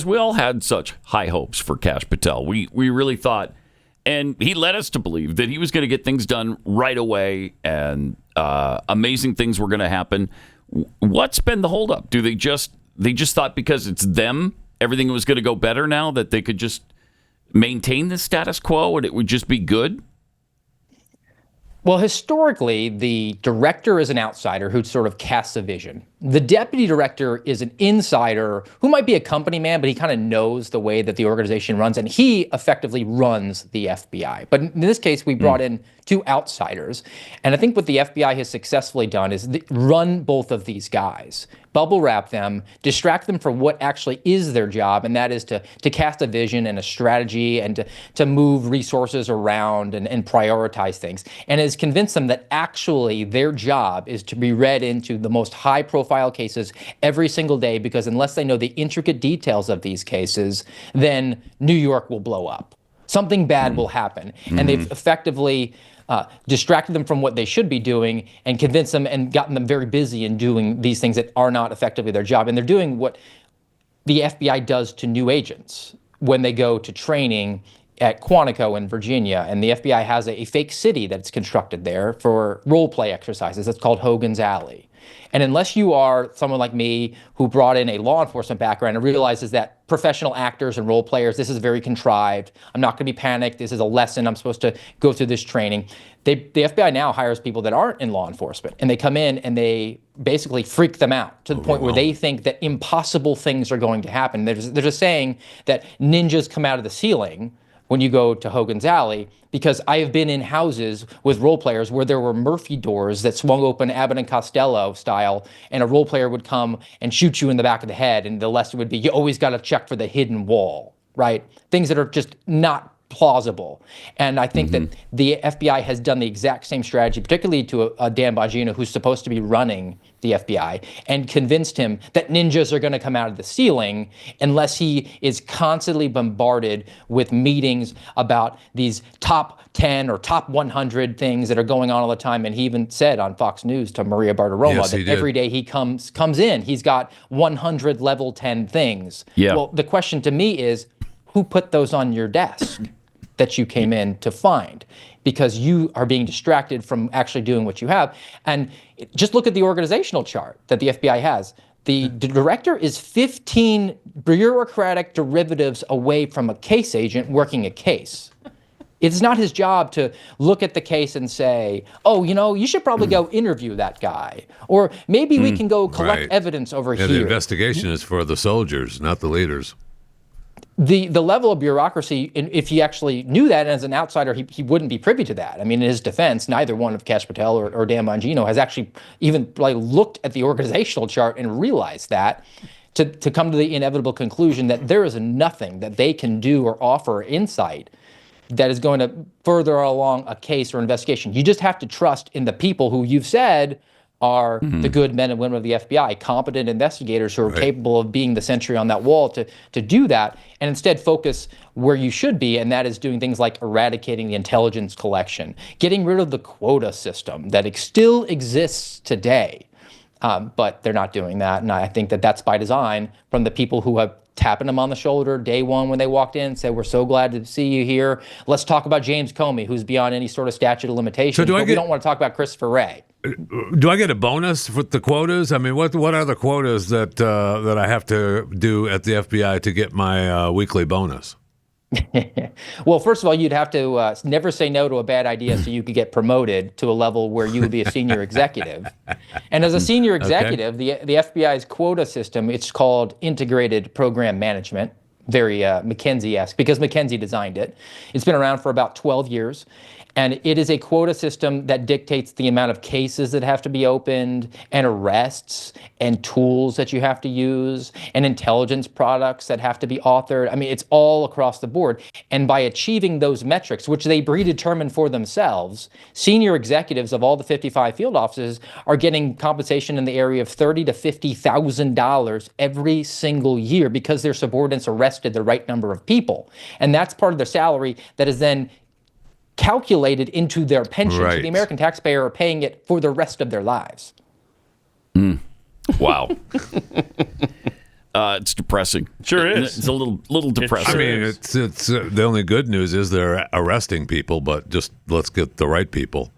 We all had such high hopes for Kash Patel. We really thought, and he led us to believe that he was going to get things done right away and amazing things were going to happen. What's been the holdup? They just thought because it's them, everything was going to go better now, that they could just maintain the status quo and it would just be good? Well, historically, the director is an outsider who sort of casts a vision. The deputy director is an insider who might be a company man, but he kind of knows the way that the organization runs, and he effectively runs the FBI. But in this case, we brought in two outsiders. And I think what the FBI has successfully done is run both of these guys, bubble wrap them, distract them from what actually is their job, and that is to cast a vision and a strategy and to move resources around and prioritize things. And has convinced them that actually their job is to be read into the most high-profile cases every single day, because unless they know the intricate details of these cases, then New York will blow up. Something bad will happen. And they've effectively distracted them from what they should be doing and convinced them and gotten them very busy in doing these things that are not effectively their job. And they're doing what the FBI does to new agents when they go to training at Quantico in Virginia. And the FBI has a fake city that's constructed there for role play exercises. It's called Hogan's Alley. And unless you are someone like me who brought in a law enforcement background and realizes that professional actors and role players, this is very contrived. I'm not going to be panicked. This is a lesson. I'm supposed to go through this training. The FBI now hires people that aren't in law enforcement, and they come in and they basically freak them out to the point where they think that impossible things are going to happen. There's a saying that ninjas come out of the ceiling when you go to Hogan's Alley, because I have been in houses with role players where there were Murphy doors that swung open Abbott and Costello style, and a role player would come and shoot you in the back of the head, and the lesson would be, you always got to check for the hidden wall, right? Things that are just not plausible. And I think that the FBI has done the exact same strategy, particularly to a Dan Bongino, who's supposed to be running the FBI, and convinced him that ninjas are going to come out of the ceiling unless he is constantly bombarded with meetings about these top 10 or top 100 things that are going on all the time. And he even said on Fox News to Maria Bartiromo that every day he comes in, he's got 100 level 10 things. Yeah. Well, the question to me is, who put those on your desk that you came in to find? Because you are being distracted from actually doing what you have. And just look at the organizational chart that the FBI has. The director is 15 bureaucratic derivatives away from a case agent working a case. It's not his job to look at the case and say, oh, you should probably go interview that guy. Or maybe we can go collect evidence over here. The investigation is for the soldiers, not the leaders. The level of bureaucracy, if he actually knew that, and as an outsider, he wouldn't be privy to that. I mean, in his defense, neither one of Kash Patel or Dan Bongino has actually even looked at the organizational chart and realized that to come to the inevitable conclusion that there is nothing that they can do or offer insight that is going to further along a case or investigation. You just have to trust in the people who you've said are the good men and women of the FBI, competent investigators who are capable of being the sentry on that wall to do that, and instead focus where you should be, and that is doing things like eradicating the intelligence collection, getting rid of the quota system that still exists today. But they're not doing that, and I think that that's by design from the people who have tapping them on the shoulder day one when they walked in, said, we're so glad to see you here. Let's talk about James Comey, who's beyond any sort of statute of limitations, we don't want to talk about Christopher Wray. Do I get a bonus with the quotas? I mean, what are the quotas that I have to do at the FBI to get my weekly bonus? Well, first of all, you'd have to never say no to a bad idea so you could get promoted to a level where you would be a senior executive. And as a senior executive, the FBI's quota system, it's called Integrated Program Management, very McKinsey-esque, because McKinsey designed it. It's been around for about 12 years. And it is a quota system that dictates the amount of cases that have to be opened, and arrests, and tools that you have to use, and intelligence products that have to be authored. I mean, it's all across the board. And by achieving those metrics, which they predetermine for themselves, senior executives of all the 55 field offices are getting compensation in the area of $30,000 to $50,000 every single year because their subordinates arrested the right number of people. And that's part of their salary that is then calculated into their pension. So the American taxpayer are paying it for the rest of their lives. Wow. It's depressing. Sure is. It's a little depressing. I mean, it's the only good news is they're arresting people, but just let's get the right people.